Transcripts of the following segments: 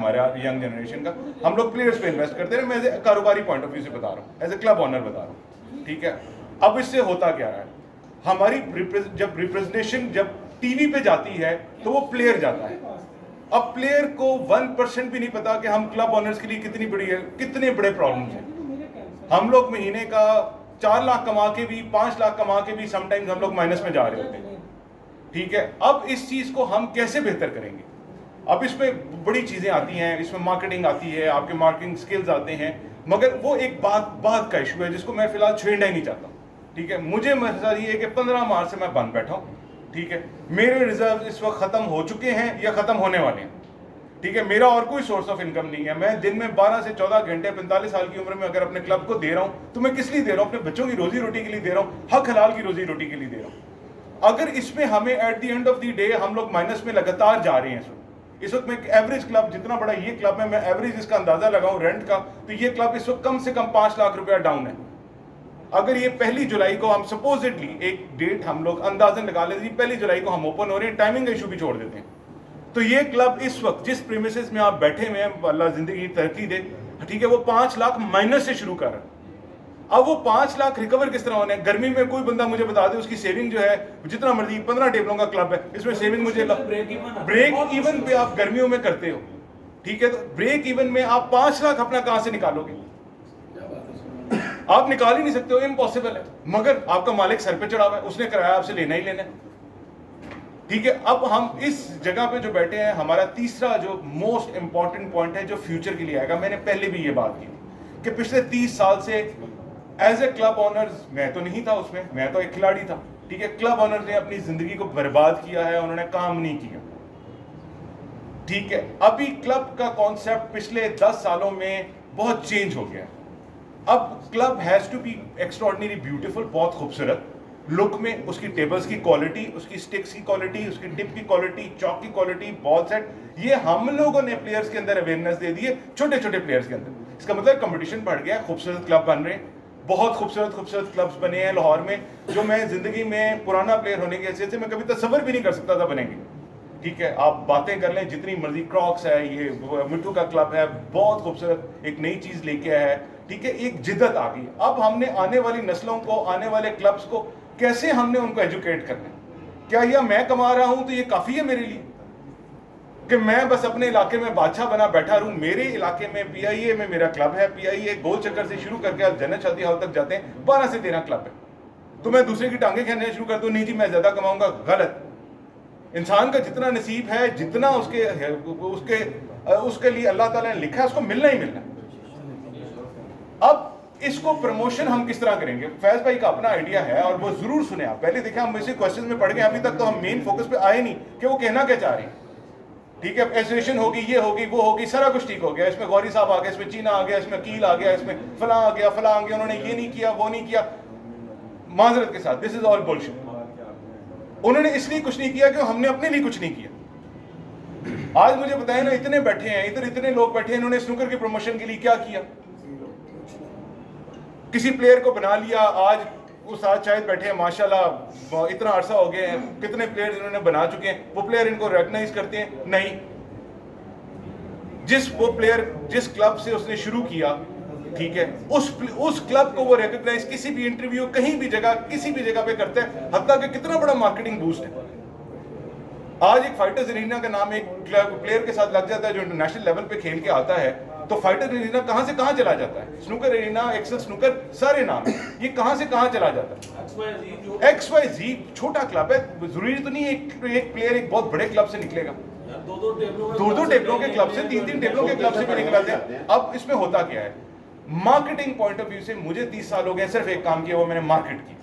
हमारा young generation का, हम लोग प्लेयर्स पे इन्वेस्ट करते हैं। मैं एज ए कारोबारी पॉइंट ऑफ व्यू से बता रहा हूँ, एज ए क्लब ऑनर बता रहा हूँ, ठीक है। अब इससे होता क्या है, हमारी जब रिप्रेजेंटेशन जब टीवी पे जाती है तो वो प्लेयर जाता है। अब प्लेयर को 1% भी नहीं पता कि हम क्लब ऑनर्स के लिए कितनी बड़ी है, कितने बड़े प्रॉब्लम्स हैं। हम लोग महीने का 4 लाख कमा के भी, 5 लाख कमा के भी समटाइम्स हम लोग माइनस में जा रहे होते हैं, ठीक है। अब इस चीज को हम कैसे बेहतर करेंगे? अब इसमें बड़ी चीजें आती हैं, इसमें मार्केटिंग आती है, आपके मार्केटिंग स्किल्स आते हैं, मगर वो एक बात का इशू है जिसको मैं फिलहाल छेड़ना ही नहीं चाहता, ठीक है। मुझे मसला ये है कि 15 मार्च से मैं बंद बैठा हूँ, ठीक है। मेरे रिजर्व इस वक्त खत्म हो चुके हैं या खत्म होने वाले हैं, ठीक है। मेरा और कोई सोर्स ऑफ इनकम नहीं है। मैं दिन में 12 से 14 घंटे 45 साल की उम्र में अगर अपने क्लब को दे रहा हूं तो मैं किस लिए दे रहा हूं? अपने बच्चों की रोजी रोटी के लिए दे रहा हूं, हक हलाल की रोजी रोटी के लिए दे रहा हूं। अगर इसमें हमें at the end of the day हम लोग माइनस में लगातार जा रहे हैं, इस वक्त मैं एवरेज क्लब जितना बड़ा ये क्लब है, मैं एवरेज इसका अंदाजा लगाऊं रेंट का, तो ये क्लब इस वक्त कम से कम 5 लाख रुपया डाउन है। अगर ये 1 जुलाई को हम सपोजिटली एक डेट हम लोग अंदाजन लगा लेते हैं, 1 जुलाई को हम ओपन हो रहे हैं, टाइमिंग का इशू भी छोड़ देते हैं, तो ये क्लब इस वक्त जिस प्रीमिसेस में आप बैठे हुए हैं, अल्लाह जिंदगी तरक्की दे, ठीक है, वो 5 लाख माइनस से शुरू कर रहा है। अब वो 5 लाख रिकवर किस तरह होने? गर्मी में कोई बंदा मुझे बता दे उसकी सेविंग जो है जितना मर्जी, 15 टेबलों का क्लब है, इसमें सेविंग मुझे ब्रेक इवन पे आप गर्मियों में करते हो, ठीक है, तो ब्रेक इवन में आप 5 लाख अपना कहां से निकालोगे? आप निकाल ही नहीं सकते हो, इम्पॉसिबल है। मगर आपका मालिक सर पे चढ़ा हुआ है, उसने कराया आपसे लेना ही लेना है, ठीक है। अब हम इस जगह पे जो बैठे हैं, हमारा तीसरा जो मोस्ट इंपॉर्टेंट पॉइंट है जो फ्यूचर के लिए आएगा। मैंने पहले भी ये बात की कि पिछले 30 साल से एज ए क्लब ऑनर्स, मैं तो नहीं था उसमें, मैं तो एक खिलाड़ी था, ठीक है। क्लब ऑनर्स ने अपनी जिंदगी को बर्बाद किया है, उन्होंने काम नहीं किया, ठीक है। अभी क्लब का कॉन्सेप्ट पिछले 10 सालों में बहुत चेंज हो गया है। अब club has to be extraordinary beautiful, बहुत खूबसूरत लुक में, उसकी टेबल्स की क्वालिटी, उसकी स्टिक्स की क्वालिटी, उसकी टिप की क्वालिटी, चौक की क्वालिटी, बॉल सेट, ये हम लोगों ने प्लेयर्स के अंदर अवेयरनेस दे दी है, छोटे छोटे प्लेयर्स के अंदर। इसका मतलब कंपटीशन बढ़ गया, खूबसूरत क्लब बन रहे हैं, बहुत खूबसूरत खूबसूरत क्लब्स बने हैं लाहौर में, जो मैं जिंदगी में पुराना प्लेयर होने की हैसियत से मैं कभी तसव्वुर भी नहीं कर सकता था बनेंगे, ठीक है। आप बातें कर लें जितनी मर्जी, क्रॉक्स है, ये मिट्टू का क्लब है, बहुत खूबसूरत एक नई चीज लेके आया है, ठीक है। एक जिद्दत आ गई। अब हमने आने वाली नस्लों को, आने वाले क्लब्स को कैसे हमने उनको एजुकेट करना है? क्या यह मैं कमा रहा हूं तो ये काफी है मेरे लिए कि मैं बस अपने इलाके में बादशाह बना बैठा रहूं? मेरे इलाके में पीआईए में मेरा क्लब है, पीआईए गोल चक्कर से शुरू करके आप जन्नत शादी हॉल तक जाते हैं, 12 से 13 क्लब है, तो मैं दूसरे की टांगे खींचने शुरू कर दूं, नहीं जी मैं ज्यादा कमाऊंगा? गलत। इंसान का जितना नसीब है, जितना उसके लिए अल्लाह ताला ने लिखा है, उसको मिलना ही मिलना है। अब इसको प्रमोशन हम किस तरह करेंगे? फैज भाई का अपना आइडिया है और वो जरूर सुने आप, पहले देखें हम इसी क्वेश्चन में पढ़ गए, अभी तक तो हम मेन फोकस पे आए नहीं कि वो कहना क्या चाह रहे हैं, ठीक है। एसोसिएशन होगी, ये होगी, वो होगी, सारा कुछ ठीक हो गया, इसमें गौरी साहब आ गए, इसमें चीना आ गया, इसमें कील आ गया, इसमें फला आ गया, फला आ गया, उन्होंने ये नहीं किया, वो नहीं किया। माजरत के साथ, दिस इज ऑल बुलशिट। उन्होंने इसलिए कुछ नहीं किया कि हमने अपने लिए कुछ नहीं किया। आज मुझे बताएं ना, इतने बैठे हैं इधर, इतने लोग बैठे हैं, इन्होंने स्नूकर के प्रमोशन के लिए क्या किया? किसी प्लेयर को बना लिया, आज वो साथ शायद बैठे हैं, माशाल्लाह इतना अरसा हो गया है, कितने प्लेयर इन्होंने बना चुके हैं, वो प्लेयर इनको रिकॉग्नाइज करते हैं? नहीं। वो प्लेयर जिस क्लब से उसने शुरू किया, ठीक है, उस क्लब को वो रिकॉग्नाइज किसी भी इंटरव्यू, कहीं भी जगह, किसी भी जगह पे करते हैं, हत्ता कि कितना बड़ा मार्केटिंग बूस्ट है। आज एक फाइटर्स एरिना का नाम एक प्लेयर के साथ लग जाता है जो इंटरनेशनल लेवल पे खेल के आता है, तो फाइटर एरिना कहां से कहां चला जाता है? स्नूकर एरिना, एक्सेल स्नूकर, सारे नाम है, ये कहां से कहां चला जाता है? XYZ छोटा क्लब है, जरूरी तो नहीं एक प्लेयर एक बहुत बड़े क्लब से निकलेगा, दो टेबलों के क्लब से, 3 टेबलों के क्लब से भी निकलाते हैं। अब इसमें होता क्या है? मार्केटिंग पॉइंट ऑफ व्यू से मुझे 30 साल हो गए, सिर्फ एक काम किया, वो मैंने मार्केट की।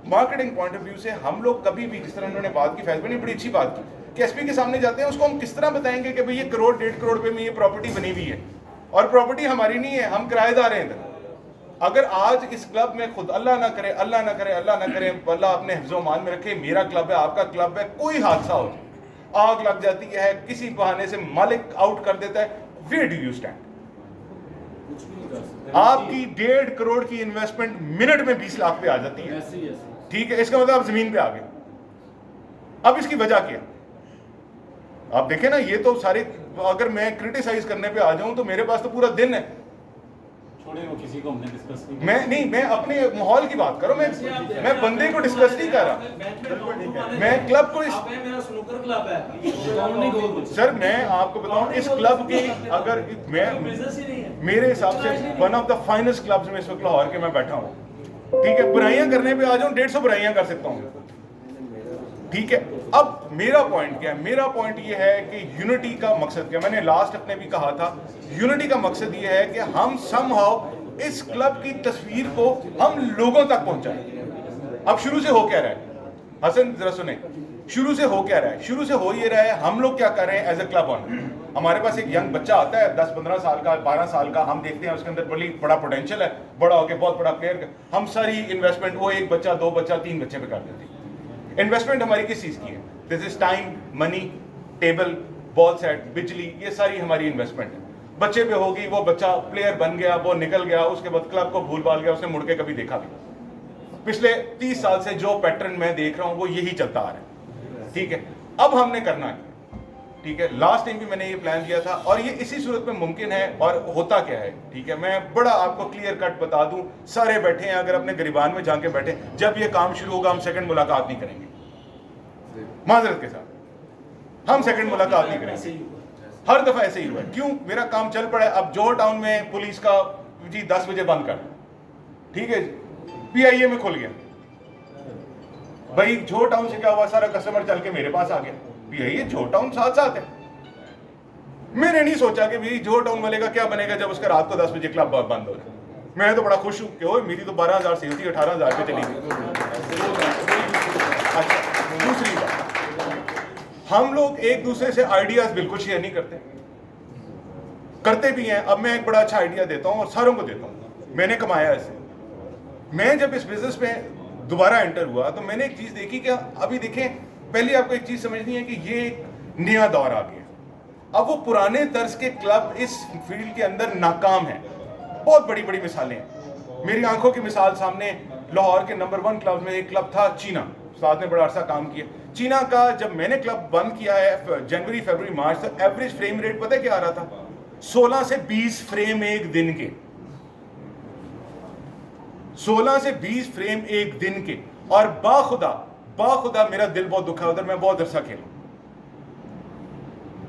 मार्केटिंग पॉइंट ऑफ व्यू से हम लोग कभी भी, जिस तरह उन्होंने बात की, फैसले ने बड़ी अच्छी बात की कि एसपी के सामने जाते हैं, उसको हम किस तरह बताएंगे कि भाई ये 1-1.5 करोड़ रुपए में ये प्रॉपर्टी बनी हुई है और प्रॉपर्टी हमारी नहीं है, हम किराएदार हैं इधर। अगर आज इस क्लब में खुद अल्लाह ना करे, अल्लाह ना करे, अल्लाह ना करे, अल्लाह अपने हिफ्ज़ो मान में रखे, मेरा क्लब है, आपका क्लब है, कोई हादसा हो जाए, आग लग जाती है, किसी बहाने से मालिक आउट कर देता है, वेयर डू यू स्टैंड? आपकी 1.5 करोड़ की इन्वेस्टमेंट मिनट में 20 लाख पे आ जाती है, ठीक है, इसका मतलब आप जमीन पे आ गए। अब इसकी वजह क्या? आप देखें ना, ये तो सारे, अगर मैं क्रिटिसाइज करने पे आ जाऊं तो मेरे पास तो पूरा दिन है। वो किसी को हमने डिस्कस नहीं, मैं अपने माहौल की बात करो, मैं बंदे को डिस्कस नहीं कर रहा, मैं क्लब को मेरा स्नूकर क्लब है सर, मैं आपको बताऊं इस क्लब की, अगर मैं मेरे हिसाब से one of the finest clubs में इस वक्त लाहौर के मैं बैठा हूँ, ठीक है। बुराइयां करने पे आ जाऊं 150 बुराइयां कर सकता हूँ, ठीक है। अब मेरा पॉइंट क्या है? मेरा पॉइंट ये है कि यूनिटी का मकसद क्या, मैंने लास्ट अपने भी कहा था, यूनिटी का मकसद ये है कि हम समहाउ इस क्लब की तस्वीर को हम लोगों तक पहुंचाएं। अब शुरू से हो क्या रहा है, हसन जरा सुने, शुरू से हो क्या रहा है? शुरू से हो ये रहा है, हम लोग क्या कर रहे हैं एज ए क्लब ऑनर, हमारे पास एक यंग बच्चा आता है 10-15 साल का, 12 साल का, हम देखते हैं उसके अंदर बड़ा पोटेंशियल है, बड़ा होके बहुत बड़ा प्लेयर, हम सारी इन्वेस्टमेंट वो 1 बच्चा 2 बच्चा 3 बच्चे पे कर देते हैं। इन्वेस्टमेंट हमारी किस चीज की है? This is time, money, table, ball set, बिजली, ये सारी हमारी इन्वेस्टमेंट है। बच्चे पे होगी, वो बच्चा प्लेयर बन गया, वो निकल गया, उसके बाद क्लब को भूल भाल गया, उसने मुड़ के कभी देखा भी। पिछले 30 साल से जो पैटर्न मैं देख रहा हूं वो यही चलता आ रहा है, ठीक है। अब हमने करना है, ठीक है। लास्ट टाइम भी मैंने ये प्लान किया था और ये इसी सूरत में मुमकिन है। और होता क्या है, ठीक है, मैं बड़ा आपको क्लियर कट बता दूं, सारे बैठे हैं, अगर अपने गिरबान में जाके बैठे, जब ये काम शुरू होगा हम सेकंड मुलाकात नहीं करेंगे, माजरत के साथ हम सेकंड मुलाकात नहीं करेंगे। हर दफा ऐसे ही हुआ है। क्यों? मेरा काम चल पड़ा है। अब जोहर टाउन में पुलिस का जी 10 बजे बंद कर, ठीक है, PIA में खुल गया, भाई जोहर टाउन से क्या हुआ, सारा कस्टमर चल के मेरे पास आ गया, PIA जोहर टाउन साथ साथ है। मैंने नहीं सोचा कि भाई जोहर टाउन वाले का क्या बनेगा जब उसका रात को 10 बजे क्लब बंद हो जाए। मैं तो बड़ा खुश हूं कि मेरी तो 12,000 सेल थी, 18,000 पे चली गई। अच्छा, दूसरी बात, हम लोग एक दूसरे से आइडियाज बिल्कुल शेयर नहीं करते भी हैं। अब मैं एक बड़ा अच्छा आइडिया देता हूं और सारों को देता हूं, मैंने कमाया इससे। मैं जब इस बिजनेस में दोबारा एंटर हुआ तो मैंने एक चीज देखी कि अभी देखें, पहले आपको एक चीज समझनी है कि ये एक नया दौर आ गया। अब वो पुराने तर्ज के क्लब इस फील्ड के अंदर नाकाम है। बहुत बड़ी बड़ी मिसालें हैं, मेरी आंखों की मिसाल सामने, लाहौर के नंबर 1 क्लब में एक क्लब था चीना, साथ में बड़ा अरसा काम किया। चीना का जब मैंने क्लब बंद किया है जनवरी, फरवरी, मार्च, तो एवरेज फ्रेम रेट पता है क्या आ रहा था? 16 से 20 फ्रेम एक दिन के, 16 से 20 फ्रेम एक दिन के। और बाखुदा मेरा दिल बहुत दुखा उधर, मैं बहुत अरसा खेला।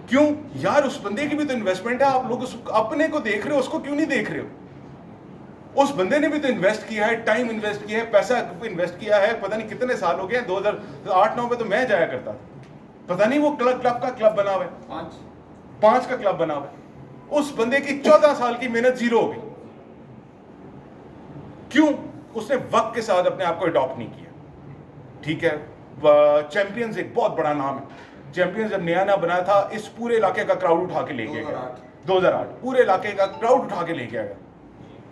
क्यों यार? उस बंदे की भी तो इन्वेस्टमेंट है, आप लोग उस अपने को देख रहे हो, उसको क्यों नहीं देख रहे हो? उस बंदे ने भी तो इन्वेस्ट किया है, टाइम इन्वेस्ट किया है, पैसा इन्वेस्ट किया है, पता नहीं कितने साल हो गए। 2008-9 में तो मैं जाया करता था, पता नहीं वो क्लब का क्लब बना हुआ है, 5 का क्लब बना हुआ है। उस बंदे की 14 साल की मेहनत जीरो हो गई। क्यों? उसने वक्त के साथ अपने आप को अडॉप्ट नहीं किया, ठीक है। चैंपियंस एक बहुत बड़ा नाम है, चैंपियंस जब नया बना था, इस पूरे इलाके का क्राउड उठा के ले गया, 2008 पूरे इलाके का क्राउड उठा के ले गया,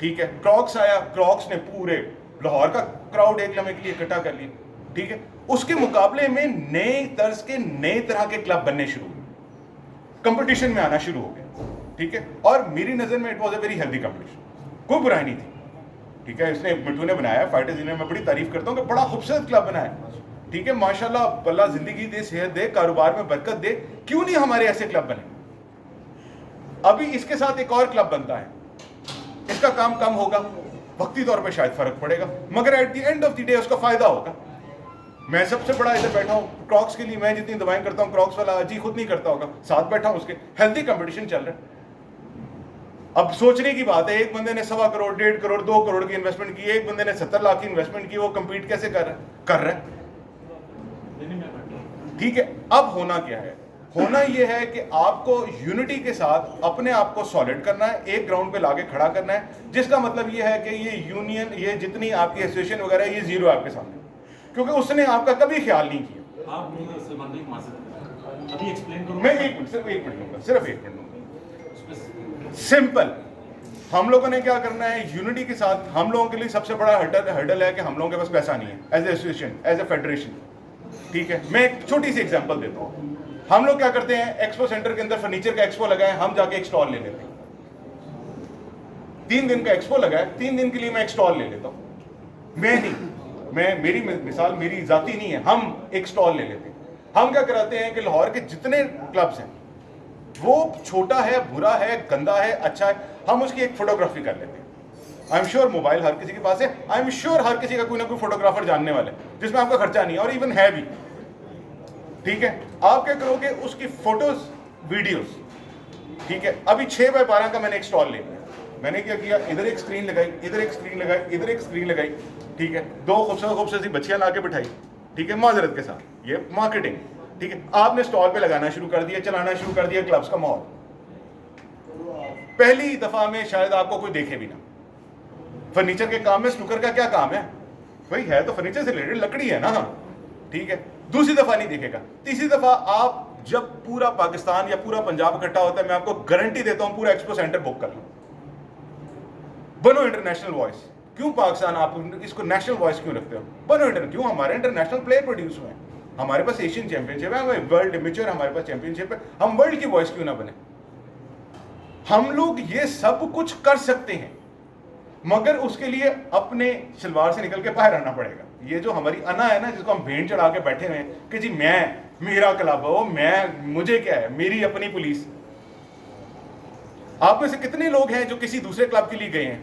ठीक है। क्रॉक्स आया, क्रॉक्स ने पूरे लाहौर का क्राउड एक लम्हे के लिए इकट्ठा कर लिया, ठीक है। उसके मुकाबले में नए तर्ज के नए तरह के क्लब बनने शुरू हुए, कंपटीशन में आना शुरू हो गया, ठीक है। और मेरी नजर में it was a very healthy competition, कोई बुराई नहीं थी, ठीक है। इसने मिट्टू ने बनाया, फाइटर्स यूनियन में बड़ी तारीफ करता हूँ कि बड़ा खूबसूरत क्लब बनाया, ठीक है। माशाल्लाह, अल्लाह जिंदगी दे, सेहत दे, कारोबार में बरकत दे। क्यों नहीं हमारे ऐसे क्लब बने? अभी इसके साथ एक और क्लब बनता है, इसका काम कम होगा, वक्ती तौर पे शायद फर्क पड़ेगा, मगर at the end of the day उसका फायदा होगा। मैं सबसे बड़ा इधर बैठा हूँ क्रॉक्स के लिए, मैं जितनी दवाएं करता हूँ क्रॉक्स वाला अजी खुद नहीं करता होगा, साथ बैठा हूँ उसके, हेल्दी कंपटीशन चल रहा है। अब सोचने की बात है, एक बंदे ने 1.25 करोड़, 1.5 करोड़, 2 करोड़ की इन्वेस्टमेंट की, एक बंदे ने 70 लाख की इन्वेस्टमेंट की, वो कंपीट कैसे कर रहा है, ठीक है। अब होना क्या है? होना यह है कि आपको यूनिटी के साथ अपने आप को सॉलिड करना है, एक ग्राउंड पे लाके खड़ा करना है, जिसका मतलब यह है कि ये यूनियन, ये जितनी आपकी एसोसिएशन वगैरह, ये जीरो है आपके सामने, क्योंकि उसने आपका कभी ख्याल नहीं किया। आप अभी एक्सप्लेन करो। मैं सिर्फ एक मिनट लूंगा, सिंपल। हम लोगों ने क्या करना है यूनिटी के साथ? हम लोगों के लिए सबसे बड़ा हर्डल है कि हम लोगों के पास पैसा नहीं है as a association, as a federation, ठीक है। मैं एक छोटी सी एग्जांपल देता हूँ। हम लोग क्या करते हैं, एक्सपो सेंटर के अंदर फर्नीचर का एक्सपो लगा है, हम जाके एक स्टॉल ले लेते हैं। 3 दिन का एक्सपो लगा है, 3 दिन के लिए मैं एक स्टॉल ले लेता हूँ। मैं नहीं, मेरी मिसाल मेरी जाती नहीं है, हम एक स्टॉल ले लेते हैं, हम क्या कराते हैं कि लाहौर के जितने क्लब्स हैं, वो छोटा है, बुरा है, गंदा है, अच्छा है, हम उसकी एक फोटोग्राफी कर लेते हैं। आई एम श्योर मोबाइल हर किसी के पास है, आई एम श्योर हर किसी का कोई ना कोई फोटोग्राफर जानने वाला है जिसमें आपका खर्चा नहीं है, और इवन है भी। ठीक है, आप क्या करोगे, उसकी फोटोज, वीडियोस, ठीक है। अभी 6x12 का मैंने एक स्टॉल ले लिया। मैंने क्या किया, इधर एक स्क्रीन लगाई, इधर एक स्क्रीन लगाई, इधर एक स्क्रीन लगाई, ठीक है। 2 खूबसूरत सी बच्चियां ला के बिठाई, ठीक है, माजरत के साथ, ये मार्केटिंग, ठीक है। आपने स्टॉल पे लगाना शुरू कर दिया, चलाना शुरू कर दिया क्लब्स का माहौल। पहली दफा में शायद आपको कोई देखे भी ना। फर्नीचर के काम में स्नूकर का क्या काम है भाई, है तो फर्नीचर से रिलेटेड, लकड़ी है ना, ठीक है। दूसरी दफा नहीं देखेगा। तीसरी दफा आप जब पूरा पाकिस्तान या पूरा पंजाब इकट्ठा होता है, मैं आपको गारंटी देता हूं पूरा एक्सपो सेंटर बुक कर लो, बनो इंटरनेशनल वॉइस। क्यों पाकिस्तान आप इसको नेशनल वॉइस क्यों रखते हो? बनो क्यों? हमारे इंटरनेशनल प्लेयर प्रोड्यूस हुए हैं, हमारे पास एशियन चैंपियनशिप है, वर्ल्ड इमेच्योर हमारे पास चैंपियनशिप है, हम वर्ल्ड की वॉइस क्यों ना बने? हम लोग ये सब कुछ कर सकते हैं, मगर उसके लिए अपने शलवार से निकल के बाहर आना पड़ेगा। ये जो हमारी अना है ना, जिसको हम भेंट चढ़ा के बैठे हुए हैं कि जी मेरा क्लब हो, मुझे क्या है, मेरी अपनी पुलिस। आप में से कितने लोग हैं जो किसी दूसरे क्लब के लिए गए हैं?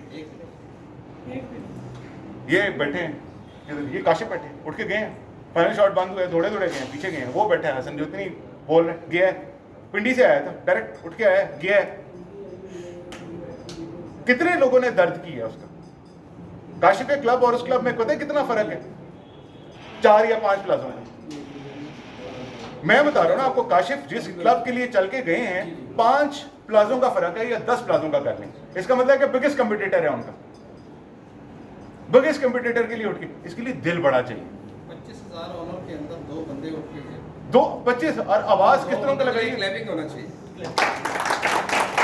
ये बैठे हैं, ये काशिफ बैठे उठ के गए हैं, फाइनल शॉट बंद हुए, दौड़े गए हैं, पीछे गए हैं। वो बैठा है हसन जो इतनी बोल रहे, गया है, पिंडी से आया था, डायरेक्ट उठ के आया, गया है। कितने लोगों ने दर्द किया उसका? काशिफ के क्लब और उस क्लब में पता है कितना फर्क है? 4 या 5 प्लाजों में। मैं बता रहा हूं ना आपको, काशिफ जिस क्लब के लिए चल के गए हैं, 5 प्लाजों का फर्क है या 10 प्लाजों का कर लें। इसका मतलब है कि बिगेस्ट कंपटीटर है उनका, बिगेस्ट कंपटीटर के लिए उठ के, इसके लिए दिल बड़ा चाहिए। 25,000 ऑनर के अंदर 2 बंदे उठ के 25 और आवाज किस तरह का लगाई? क्लैपिंग होना चाहिए।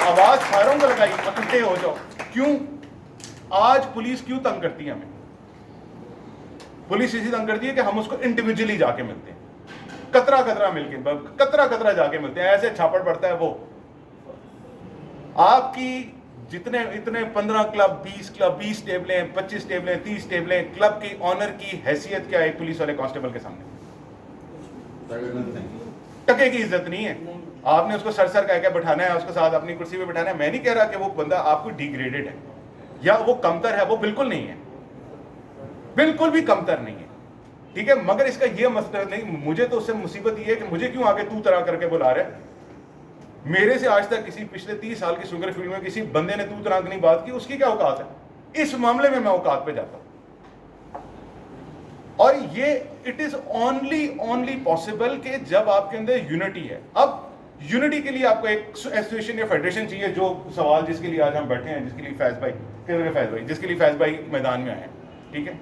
आवाज सारों को लगाई, इकट्ठे हो जाओ। क्यों? आज पुलिस क्यों तंग करती है हमें? पुलिस इसी तंग करती है कि हम उसको इंडिविजुअली जाके मिलते हैं, कतरा मिलके, कतरा जाके मिलते हैं, ऐसे छापड़ पड़ता है वो। आपकी जितने इतने 15 क्लब, 20 क्लब, 20 टेबलें, 25 टेबलें, 30 टेबलें, क्लब की ऑनर की हैसियत क्या है एक पुलिस वाले कांस्टेबल के सामने? टके की इज्जत नहीं है। आपने उसको सर कह के बैठाना है, उसके साथ अपनी कुर्सी पे बैठाना है। मैं नहीं कह रहा कि वो बंदा आपको डिग्रेडेड है या वो कमतर है, वो बिल्कुल नहीं है, बिल्कुल भी कमतर नहीं है, ठीक है। मगर इसका ये मतलब नहीं, मुझे तो उससे मुसीबत ये है कि मुझे क्यों आगे तू तरह करके बुला रहे? मेरे से आज तक किसी पिछले 30 साल की शुगर फील्ड में किसी बंदे ने तू तरह की नहीं बात की, उसकी क्या औकात है? इस मामले में मैं औकात पे जाता हूं। और ये इट इज ओनली पॉसिबल कि जब आपके अंदर यूनिटी है। अब यूनिटी के लिए आपको एक एसोसिएशन या फेडरेशन चाहिए, जो सवाल जिसके लिए आज हम बैठे हैं, जिसके लिए फैज भाई जिसके लिए फैज भाई मैदान में आए हैं, ठीक है।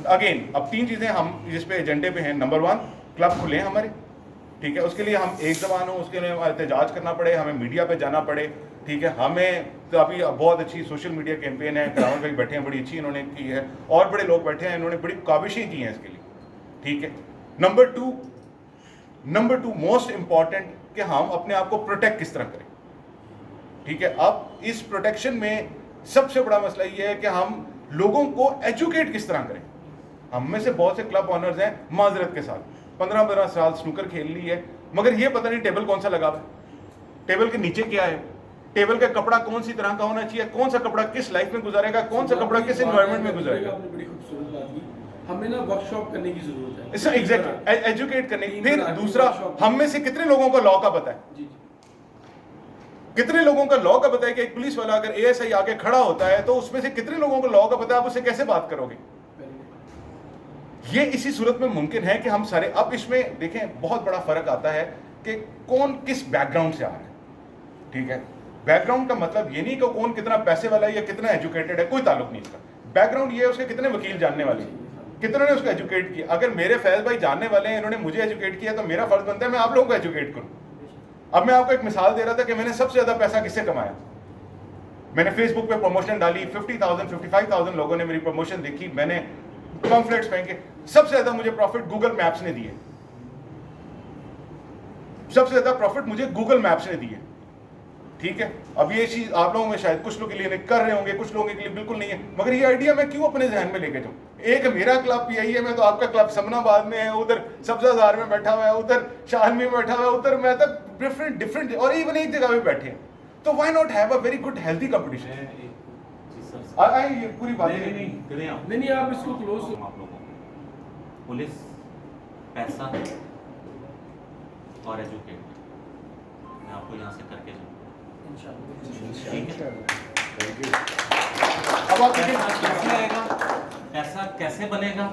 अगेन अब 3 चीजें हम जिस पे एजेंडे पे हैं। नंबर 1, क्लब खुले हैं हमारे, ठीक है। उसके लिए हम एक जबान हो, उसके लिए एहतजाज करना पड़े, हमें मीडिया पे जाना पड़े, ठीक है। हमें तो अभी बहुत अच्छी सोशल मीडिया कैंपेन है, रावल भाई बैठे हैं, बड़ी अच्छी इन्होंने की है, और बड़े लोग बैठे हैं, इन्होंने बड़ी काविशें की हैं इसके लिए, ठीक है। नंबर टू मोस्ट इंपॉर्टेंट कि हम अपने आप को प्रोटेक्ट किस तरह करें, ठीक है। अब इस प्रोटेक्शन में सबसे बड़ा मसला ये है कि हम लोगों को एजुकेट किस तरह करें। हम में से बहुत से क्लब ऑनर्स हैं माजरत के साथ 15 साल स्नूकर खेल ली है, मगर ये पता नहीं टेबल कौन सा लगा हुआ है, टेबल के नीचे क्या है, टेबल का कपड़ा कौन सी तरह का होना चाहिए, कौन सा कपड़ा किस लाइफ में गुजारेगा, कौन सा कपड़ा किस एनवायरनमेंट में गुजारेगा। आपने बड़ी खूबसूरत बात की, हमें ना वर्कशॉप करने की जरूरत है। इससे एग्जैक्टली एजुकेट करने की। फिर दूसरा, हम में से कितने लोगों को लॉ का पता है? जी, कितने लोगों का लॉ का पता है कि एक पुलिस वाला अगर एएसआई आके खड़ा होता है तो उसमें से कितने लोगों को लॉ का पता है? आप उससे कैसे बात करोगे? ये इसी सूरत में मुमकिन है कि हम सारे, अब इसमें देखें बहुत बड़ा फर्क आता है कि कौन किस बैकग्राउंड से आ रहा है, ठीक है। बैकग्राउंड का मतलब ये नहीं कि कौन कितना पैसे वाला है या कितना एजुकेटेड है, कोई ताल्लुक नहीं इसका। बैकग्राउंड ये है उसके कितने वकील जानने वाले हैं, कितने ने उसको एजुकेट किया। अगर मेरे फैज भाई जानने वाले हैं, इन्होंने मुझे एजुकेट किया, तो मेरा फर्ज बनता है मैं आप लोगों को एजुकेट करूं। अब मैं आपको एक मिसाल दे रहा था कि मैंने सबसे ज्यादा पैसा किससे कमाया। मैंने फेसबुक पे प्रमोशन डाली, 50,000 55,000 लोगों ने मेरी प्रमोशन देखी, मैंने पम्फलेट्स फेंके। सबसे ज्यादा मुझे प्रॉफिट गूगल मैप्स ने दिए, सबसे ज्यादा प्रॉफिट मुझे गूगल मैप्स ने दिए, ठीक है। अब ये चीज आप लोगों में शायद कुछ लोग के लिए कर रहे होंगे, कुछ लोगों के लिए बिल्कुल नहीं है, मगर ये आइडिया मैं क्यों अपने जहन में लेके जाऊं? एक मेरा क्लब पीआई है, मैं तो आपका क्लब समनाबाद में है, उधर सब्जाजार में बैठा हुआ है, उधर शालमी में बैठा हुआ है, उधर मैं तो डिफरेंट और इवन एक जगह पे बैठे हैं, तो why not have a very good healthy competition? ये पूरी बात नहीं करें आप। नहीं आप इसको क्लोज आप लोगों को पुलिस, पैसा और एजुकेट, मैं आपको यहाँ से करके जाऊँ, ठीक है? अब आप देखिए पैसा कैसे आएगा, पैसा कैसे बनेगा?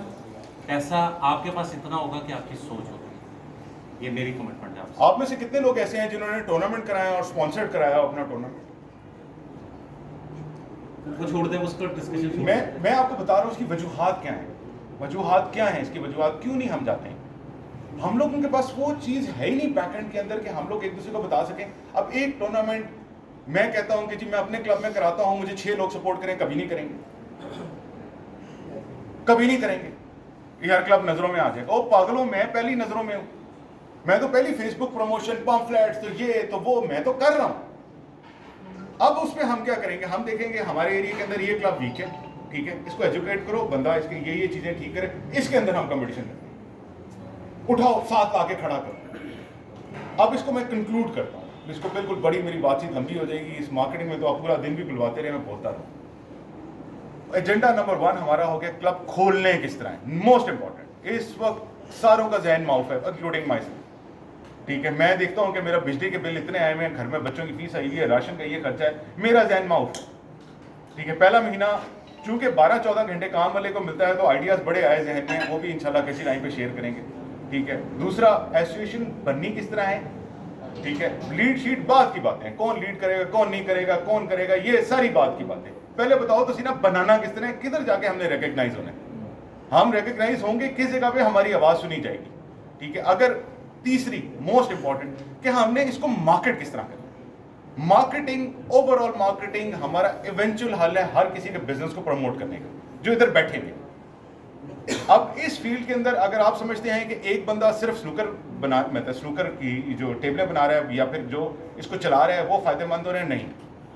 पैसा आपके पास इतना होगा कि आपकी सोच होगी, ये मेरी कमिटमेंट है आपसे। आप में से कितने लोग ऐसे हैं जिन्होंने टूर्नामेंट कराया और स्पॉन्सर्ड कराया अपना टूर्नामेंट? वो छोड़ दे, उसका डिस्कशन। मैं आपको बता रहा हूँ उसकी वजूहात क्या है, वजूहात क्या है, इसकी वजूहात क्यों नहीं हम जाते हैं? हम लोगों के पास वो चीज़ है ही नहीं बैकएंड के अंदर कि हम लोग एक दूसरे को बता सकें। अब एक टूर्नामेंट मैं कहता हूं कि जी मैं अपने क्लब में कराता हूं, मुझे 6 लोग सपोर्ट करें, कभी नहीं करेंगे, कभी नहीं करेंगे। यार क्लब नजरों में आ जाएगा। ओ पागलों, मैं पहली नजरों में हूं, मैं तो पहली फेसबुक प्रमोशन, पम्फलेट्स, तो ये तो वो मैं तो कर रहा हूं। अब उसमें हम क्या करेंगे? हम देखेंगे हमारे एरिया के अंदर ये क्लब वीक है, ठीक है, इसको एजुकेट करो, बंदा इसके ये चीजें ठीक करे, इसके अंदर हम कंपटीशन करें, उठाओ, साथ लाके खड़ा करो। अब इसको मैं कंक्लूड करता हूँ, इसको बिल्कुल बड़ी मेरी बातचीत लंबी हो जाएगी, इस मार्केटिंग में तो आप पूरा दिन भी बुलवाते रहे, मैं बोलता रहूँ। एजेंडा नंबर 1 हमारा हो गया क्लब खोलने किस तरह है, मोस्ट इंपॉर्टेंट। इस वक्त सारों का जहन माउफ है, इंक्लूडिंग माई सेल्फ, ठीक है। मैं देखता हूँ कि मेरा बिजली के बिल इतने आए हुए हैं, घर में बच्चों की फीस आई हुई है, राशन का ये खर्चा है, मेरा जहन माउफ है, ठीक है। पहला महीना चूंकि 12-14 घंटे काम वाले को मिलता है, तो आइडियाज बड़े आए जहन में, वो भी इंशाल्लाह किसी लाइन पे शेयर करेंगे, ठीक है। दूसरा, एसोसिएशन बननी किस तरह है, ठीक है। लीड शीट बात की बातें, कौन लीड करेगा, कौन नहीं करेगा, कौन करेगा, ये सारी बात की बातें। पहले बताओ तो सी ना, बनाना किस तरह है, किधर जाके हमने रिकग्नाइज होना है, हम रिकग्नाइज होंगे किस जगह पे हमारी आवाज सुनी जाएगी, ठीक है। अगर तीसरी मोस्ट इंपॉर्टेंट कि हमने इसको मार्केट किस तरह करना, मार्केटिंग, ओवरऑल मार्केटिंग हमारा इवेंचुअल हल है हर किसी के बिजनेस को प्रमोट करने का जो इधर बैठेंगे। अब इस फील्ड के अंदर अगर आप समझते हैं कि एक बंदा सिर्फ स्नूकर बना, मतलब स्नूकर की जो टेबलें बना रहा है या फिर जो इसको चला रहा है वो फायदेमंद हो रहे हैं, नहीं,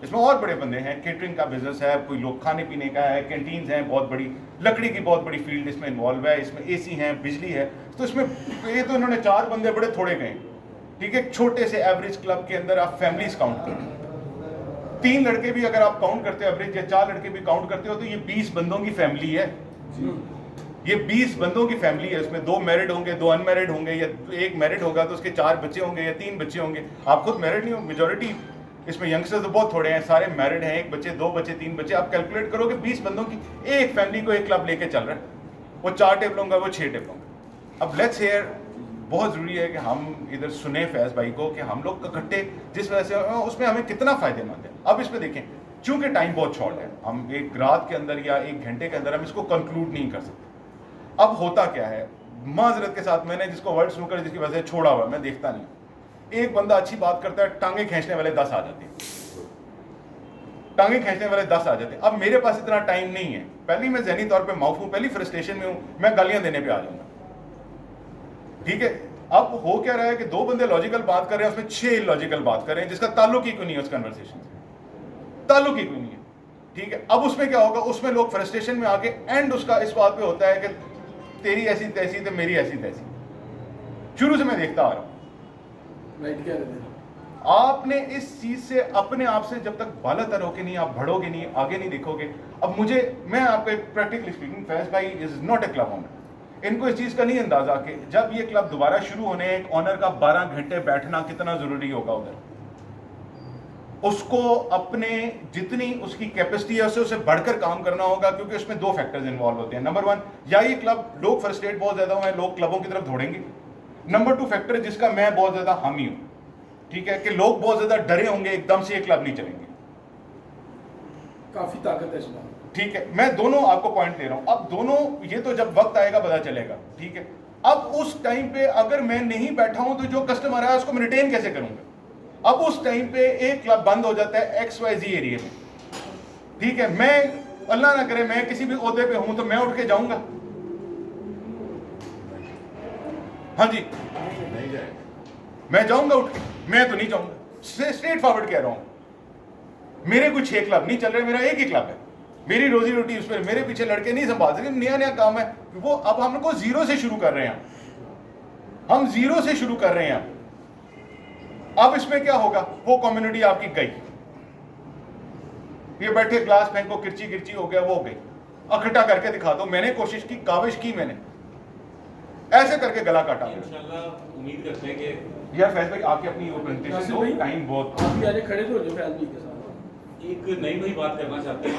इसमें और बड़े बंदे हैं, केटरिंग का बिजनेस है, कोई लोग खाने पीने का है, कैंटीन्स हैं, बहुत बड़ी लकड़ी की बहुत बड़ी फील्ड इसमें इन्वॉल्व है, इसमें एसी है, बिजली है, तो इसमें ये तो इन्होंने 4 बंदे बड़े थोड़े गए, ठीक है। छोटे से एवरेज क्लब के अंदर आप फैमिलीज काउंट करो, 3 लड़के भी अगर आप काउंट करते हो एवरेज, या 4 लड़के भी काउंट करते हो, तो ये 20 बंदों की फैमिली है, ये 20 बंदों की फैमिली है। उसमें 2 मैरिड होंगे, 2 अनमैरिड होंगे, या 1 मैरिड होगा तो उसके 4 बच्चे होंगे या 3 बच्चे होंगे। आप खुद मैरिड नहीं हो, मेजोरिटी इसमें यंगस्टर्स तो बहुत थोड़े हैं, सारे मैरिड हैं, 1 बच्चे, 2 बच्चे, 3 बच्चे। आप कैलकुलेट करो कि 20 बंदों की एक फैमिली को एक क्लब लेके चल रहा है, वो 4 टेबलों का, वो 6 टेबलों का। अब लेट्स हियर, बहुत ज़रूरी है कि हम इधर सुने फैज भाई को कि हम लोग इकट्ठे जिस वजह से उसमें हमें कितना फ़ायदेमंद है। अब इस पर देखें, चूंकि टाइम बहुत शॉर्ट है, हम एक रात के अंदर या 1 घंटे के अंदर हम इसको कंक्लूड नहीं कर सकते। अब होता क्या है, माजरत के साथ, मैंने जिसको वर्ल्ड स्नूकर जिसकी वजह से छोड़ा हुआ, मैं देखता नहीं, एक बंदा अच्छी बात करता है, टांगे खींचने वाले 10 आ जाते हैं, टांगे खींचने वाले 10 आ जाते हैं। अब मेरे पास इतना टाइम नहीं है, पहली मैं जहनी तौर पे माउफ हूं, पहली फ्रस्ट्रेशन में हूं, मैं गालियां देने पे आ जाऊंगा, ठीक है। अब हो क्या रहा है कि 2 बंदे लॉजिकल बात कर रहे हैं, उसमें 6 लॉजिकल बात कर रहे हैं, जिसका ताल्लुक ही कोई नहीं है उस कन्वर्सेशन से, ताल्लुक ही कोई नहीं है, ठीक है। अब उसमें क्या होगा, उसमें लोग फ्रस्ट्रेशन में आके एंड उसका इस बात पे होता है कि तेरी ऐसी तैसी तो मेरी ऐसी तैसी। शुरू से मैं देखता आ रहा हूं, राइट कह रहे थे आपने इस चीज से अपने आप से जब तक बालातर होके नहीं, आप बढ़ोगे नहीं, आगे नहीं देखोगे। अब मैं आपको एक प्रैक्टिकली स्पीकिंग, फैज भाई is not a club owner, इनको इस चीज का नहीं अंदाजा कि जब ये क्लब दोबारा शुरू होने, एक ऑनर का 12 घंटे बैठना कितना जरूरी होगा उधर, उसको अपने जितनी उसकी कैपेसिटी है उससे बढ़कर काम करना होगा, क्योंकि उसमें 2 फैक्टर्स इन्वॉल्व होते हैं। नंबर 1, या ये क्लब लोग फ्रस्ट्रेट बहुत ज्यादा हुए, लोग क्लबों की तरफ दौड़ेंगे। नंबर 2 फैक्टर जिसका मैं बहुत ज्यादा हामी हूं, ठीक है, कि लोग बहुत ज्यादा डरे होंगे, एकदम से ये क्लब नहीं चलेंगे। काफी ताकत है इसमें, ठीक है, मैं दोनों आपको पॉइंट दे रहा हूं। अब दोनों, ये तो जब वक्त आएगा पता चलेगा, ठीक है। अब उस टाइम पे अगर मैं नहीं बैठा हूं तो जो कस्टमर आया उसको मैं रिटेन कैसे करूंगा? अब उस टाइम पे एक क्लब बंद हो जाता है XYZ एरिया में, ठीक है, मैं अल्लाह ना करे मैं किसी भी ओहदे पे हूं तो मैं उठ के जाऊंगा? हाँ जी, नहीं जाएगा, मैं जाऊंगा उठ के? मैं तो नहीं जाऊंगा, स्ट्रेट फॉरवर्ड कह रहा हूं। मेरे कुछ 6 क्लब नहीं चल रहे, मेरा एक ही क्लब है, मेरी रोजी रोटी उस पर, मेरे पीछे लड़के नहीं संभाल सकते, नया नया काम है वो। अब हमको जीरो से शुरू कर रहे हैं, हम जीरो से शुरू कर रहे हैं। अब इसमें क्या होगा, वो कम्युनिटी आपकी गई, ये बैठे ग्लास फेंको, किरची किरची हो गया, वो हो गई, इकट्ठा करके दिखा दो। मैंने कोशिश की, काविश की मैंने, ऐसे करके गला काटा। इंशाल्लाह उम्मीद करते हैं कि यार फैज भाई आपकी अपनी वो प्रेजेंटेशन नासिर दो, भाई, टाइम बहुत आप भी आज खड़े तो हो जो फैज भाई के साथ एक नई बात करना चाहते हैं।